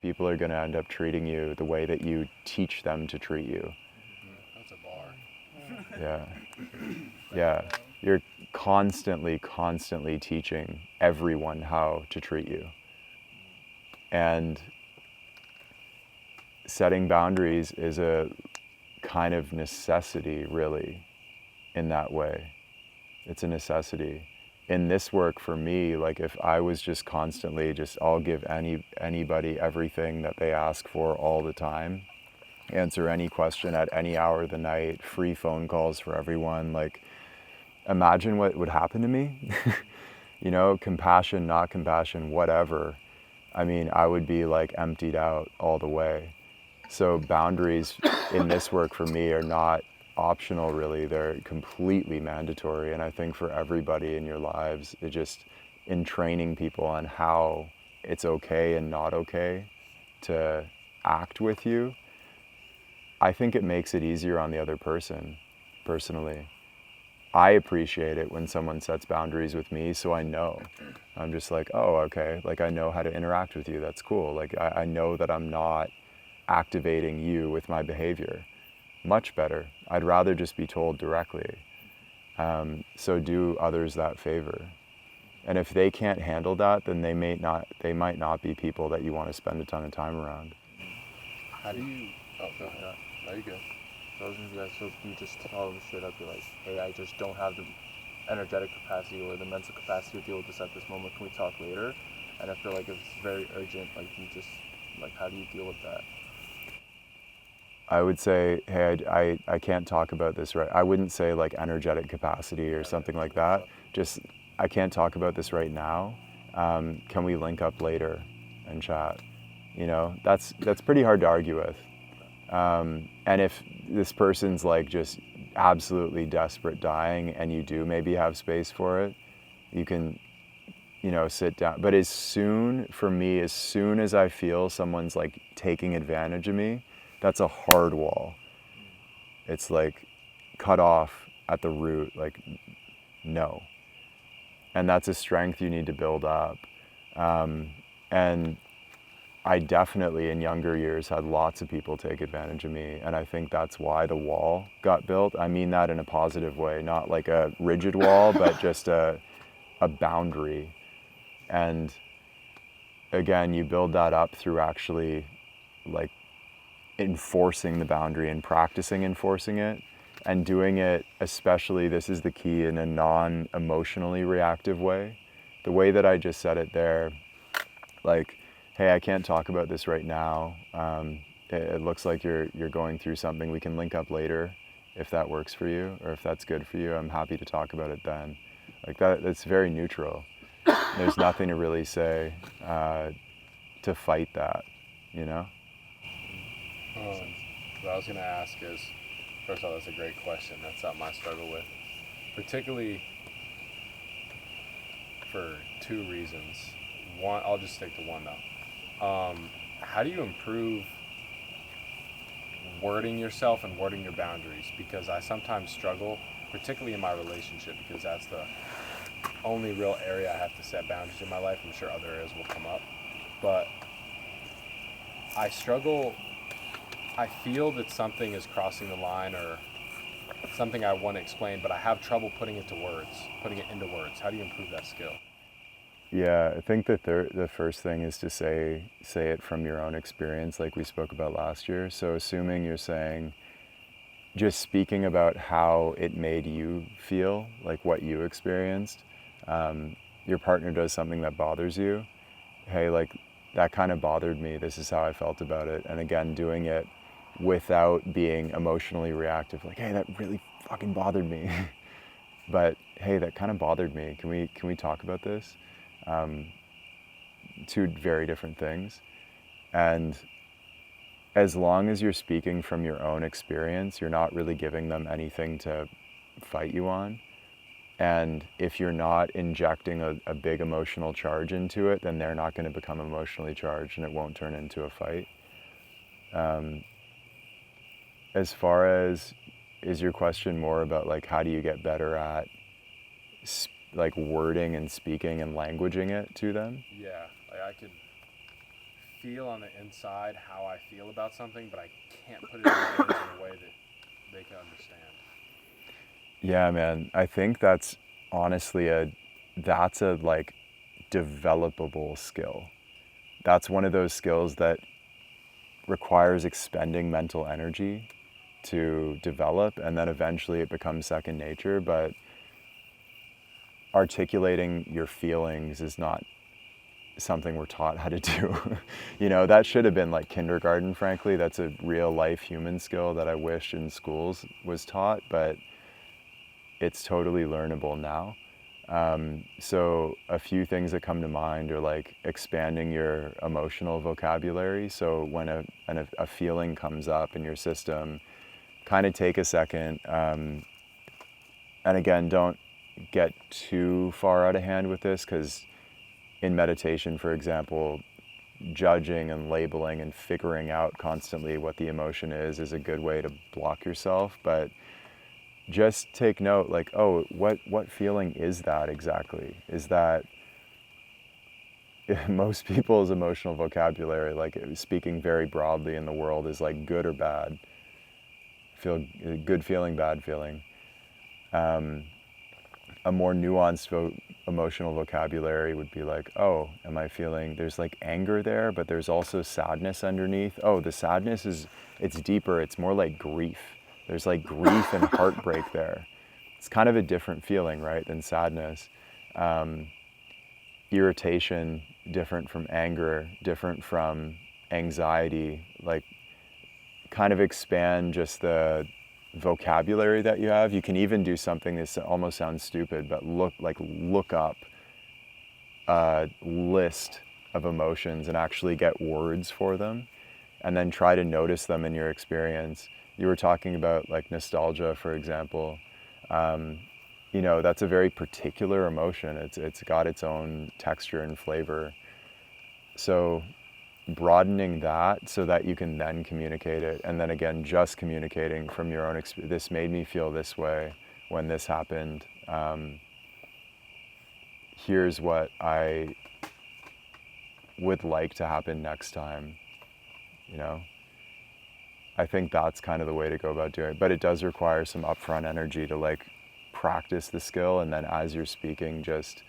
people are going to end up treating you the way that you teach them to treat you. That's a bar. Yeah. Yeah. You're constantly teaching everyone how to treat you. And setting boundaries is a kind of necessity, really, in that way. It's a necessity. In this work for me, like if I was just constantly I'll give anybody everything that they ask for all the time, answer any question at any hour of the night, free phone calls for everyone, like imagine what would happen to me. You know, compassion, not compassion, whatever. I mean, I would be like emptied out all the way. So boundaries in this work for me are not optional, really. They're completely mandatory. And I think for everybody in your lives, it just in training people on how it's okay and not okay to act with you, I think it makes it easier on the other person, personally. I appreciate it when someone sets boundaries with me, so I know. I'm just like, oh, okay, like I know how to interact with you, that's cool. Like I know that I'm not activating you with my behavior. Much better. I'd rather just be told directly. So do others that favor. And if they can't handle that, then they might not be people that you want to spend a ton of time around. How do you, oh, go ahead. No, you're good. So I was going to be like, so you just tell them straight up, be like, hey, I just don't have the energetic capacity or the mental capacity to deal with this at this moment. Can we talk later? And I feel like if it's very urgent, like you just, like how do you deal with that? I would say, hey, I can't talk about this right. I wouldn't say like energetic capacity or something like that. Just, I can't talk about this right now. Can we link up later and chat? You know, that's pretty hard to argue with. And if this person's like just absolutely desperate dying and you do maybe have space for it, you can, you know, sit down. But as soon as I feel someone's like taking advantage of me, that's a hard wall. It's like cut off at the root, like no. And that's a strength you need to build up. And I definitely in younger years had lots of people take advantage of me, and I think that's why the wall got built. I mean that in a positive way, not like a rigid wall, but just a boundary. And again, you build that up through actually like enforcing the boundary and practicing enforcing it and doing it, especially, this is the key, in a non-emotionally reactive way. The way that I just said it there, like, hey, I can't talk about this right now. It looks like you're going through something. We can link up later if that works for you, or if that's good for you. I'm happy to talk about it then. Like that's very neutral. There's nothing to really say to fight that, you know? What I was going to ask is, first of all, that's a great question. That's something I struggle with, particularly for two reasons. One, I'll just stick to one though. How do you improve wording yourself and wording your boundaries? Because I sometimes struggle, particularly in my relationship, because that's the only real area I have to set boundaries in my life. I'm sure other areas will come up, but I struggle. I feel that something is crossing the line or something I want to explain, but I have trouble putting it into words. How do you improve that skill? Yeah, I think the first thing is to say it from your own experience, like we spoke about last year. So assuming you're saying, just speaking about how it made you feel, like what you experienced, your partner does something that bothers you. Hey, like that kind of bothered me. This is how I felt about it. And again, doing it without being emotionally reactive, like, hey, that really fucking bothered me. But hey, that kind of bothered me. Can we talk about this? Two very different things. And as long as you're speaking from your own experience, you're not really giving them anything to fight you on. And if you're not injecting a big emotional charge into it, then they're not going to become emotionally charged and it won't turn into a fight. As far as, is your question more about like how do you get better at like wording and speaking and languaging it to them? Yeah, like I could feel on the inside how I feel about something, but I can't put it in words in a way that they can understand. Yeah, man. I think that's honestly that's a like developable skill. That's one of those skills that requires expending mental energy to develop, and then eventually it becomes second nature. But articulating your feelings is not something we're taught how to do. You know, that should have been like kindergarten, frankly. That's a real life human skill that I wish in schools was taught, but it's totally learnable now. So a few things that come to mind are like expanding your emotional vocabulary. So when a feeling comes up in your system, kind of take a second, and again, don't get too far out of hand with this, because in meditation, for example, judging and labeling and figuring out constantly what the emotion is a good way to block yourself. But just take note, like, oh, what feeling is that exactly? Is that most people's emotional vocabulary, like speaking very broadly in the world, is like good or bad. Feel good feeling, bad feeling. A more nuanced emotional vocabulary would be like, oh, am I feeling, there's like anger there, but there's also sadness underneath. Oh, the sadness it's deeper, it's more like grief. There's like grief and heartbreak there. It's kind of a different feeling, right, than sadness. Irritation, different from anger, different from anxiety. Like, kind of expand just the vocabulary that you have. You can even do something that almost sounds stupid, but look up a list of emotions and actually get words for them, and then try to notice them in your experience. You were talking about like nostalgia, for example. You know, that's a very particular emotion. It's got its own texture and flavor. So broadening that so that you can then communicate it, and then again, just communicating from your own experience. This made me feel this way when this happened. Here's what I would like to happen next time, you know? I think that's kind of the way to go about doing it, but it does require some upfront energy to like practice the skill, and then as you're speaking, just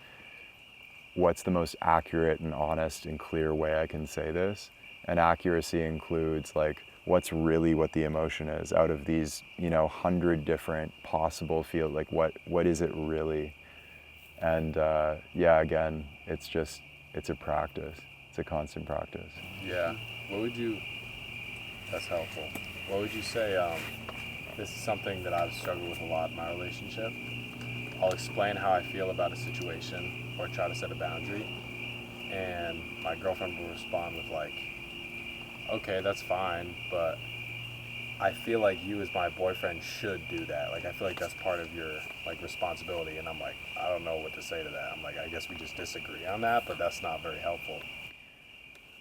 what's the most accurate and honest and clear way I can say this. And accuracy includes like what's really what the emotion is out of these, you know, 100 different possible feel, like what is it really. And yeah, again, it's a practice. It's a constant practice. Yeah. That's helpful. What would you say, this is something that I've struggled with a lot in my relationship. I'll explain how I feel about a situation or try to set a boundary, and my girlfriend will respond with like, okay, that's fine, but I feel like you as my boyfriend should do that. Like, I feel like that's part of your like responsibility. And I'm like, I don't know what to say to that. I'm like, I guess we just disagree on that, but that's not very helpful.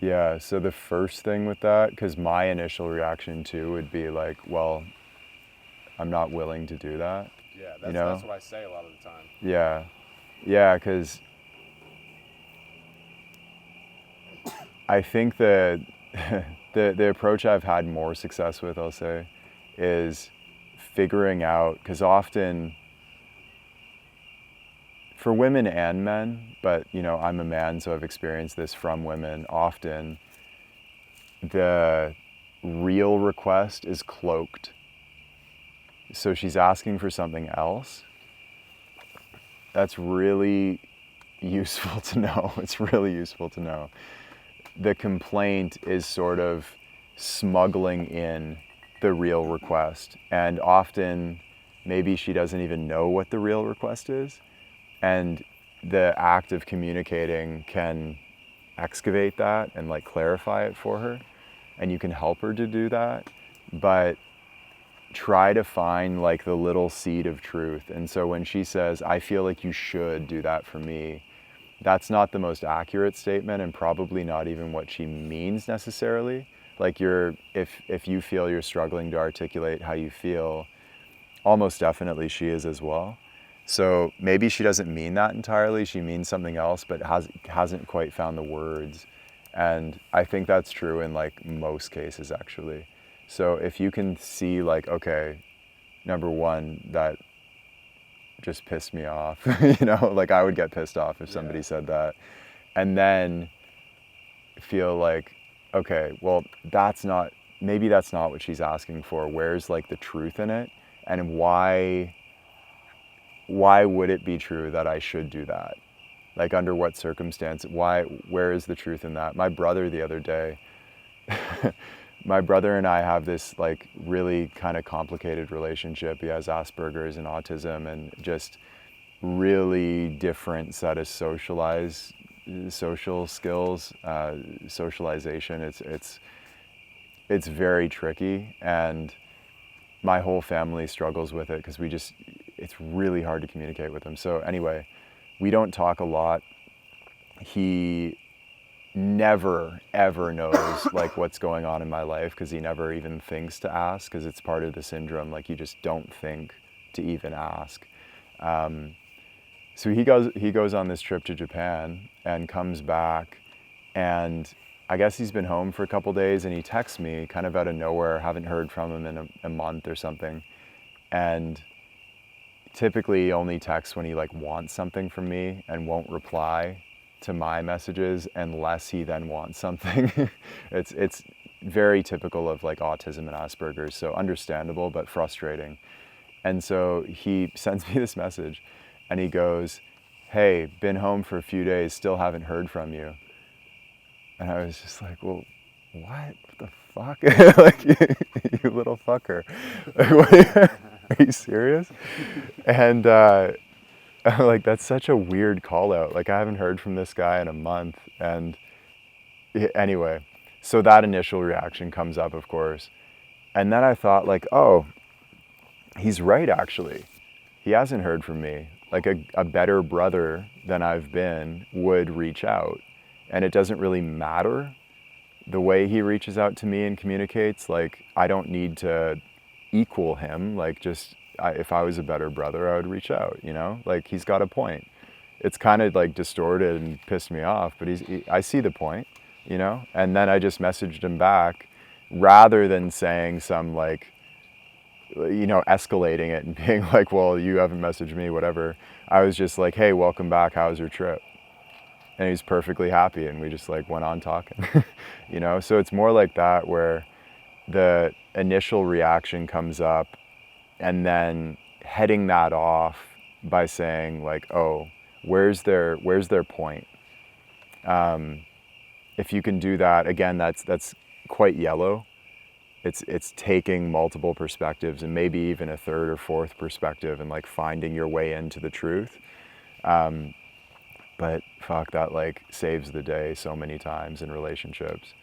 Yeah, so the first thing with that, because my initial reaction too would be like, well, I'm not willing to do that. Yeah, you know? That's what I say a lot of the time. Yeah, because I think that the approach I've had more success with, I'll say, is figuring out, because often, for women and men, but you know, I'm a man, so I've experienced this from women, often the real request is cloaked. So she's asking for something else. That's really useful to know. It's really useful to know. The complaint is sort of smuggling in the real request. And often, maybe she doesn't even know what the real request is. And the act of communicating can excavate that and like clarify it for her. And you can help her to do that. But try to find like the little seed of truth. And so when she says, I feel like you should do that for me, that's not the most accurate statement, and probably not even what she means necessarily. Like if you feel you're struggling to articulate how you feel, almost definitely she is as well. So maybe she doesn't mean that entirely, she means something else, but hasn't quite found the words. And I think that's true in like most cases actually. So if you can see like, okay, number one, that just pissed me off, you know, like I would get pissed off if somebody said that. And then feel like, okay, well, maybe that's not what she's asking for. Where's like the truth in it? And why would it be true that I should do that? Like under what circumstance? Where is the truth in that? My brother the other day, my brother and I have this like really kind of complicated relationship. He has Asperger's and autism and just really different set of social skills, socialization. It's very tricky, and my whole family struggles with it because it's really hard to communicate with him. So anyway, we don't talk a lot. He never ever knows like what's going on in my life because he never even thinks to ask, because it's part of the syndrome. Like you just don't think to even ask. So he goes on this trip to Japan and comes back, and I guess he's been home for a couple days, and he texts me kind of out of nowhere. Haven't heard from him in a month or something, and typically he only texts when he like wants something from me and won't reply to my messages unless he then wants something. It's very typical of like autism and Asperger's, so understandable but frustrating. And so he sends me this message and he goes, "Hey, been home for a few days, still haven't heard from you." And I was just like, well, what the fuck? Like, you little fucker. Like, are you serious? And I'm like, that's such a weird call out. Like, I haven't heard from this guy in a month. And anyway, so that initial reaction comes up, of course. And then I thought like, oh, he's right, actually. He hasn't heard from me. Like a better brother than I've been would reach out. And it doesn't really matter the way he reaches out to me and communicates. Like, I don't need to equal him. Like, if I was a better brother, I would reach out, you know? Like, he's got a point. It's kind of like distorted and pissed me off, but I see the point, you know? And then I just messaged him back rather than saying some like, you know, escalating it and being like, well, you haven't messaged me, whatever. I was just like, hey, welcome back. How was your trip? And he was perfectly happy, and we just like went on talking, you know? So it's more like that, where the initial reaction comes up and then heading that off by saying like, oh, where's their point? If you can do that, again, that's quite yellow. It's taking multiple perspectives and maybe even a third or fourth perspective and like finding your way into the truth. But fuck, that like saves the day so many times in relationships.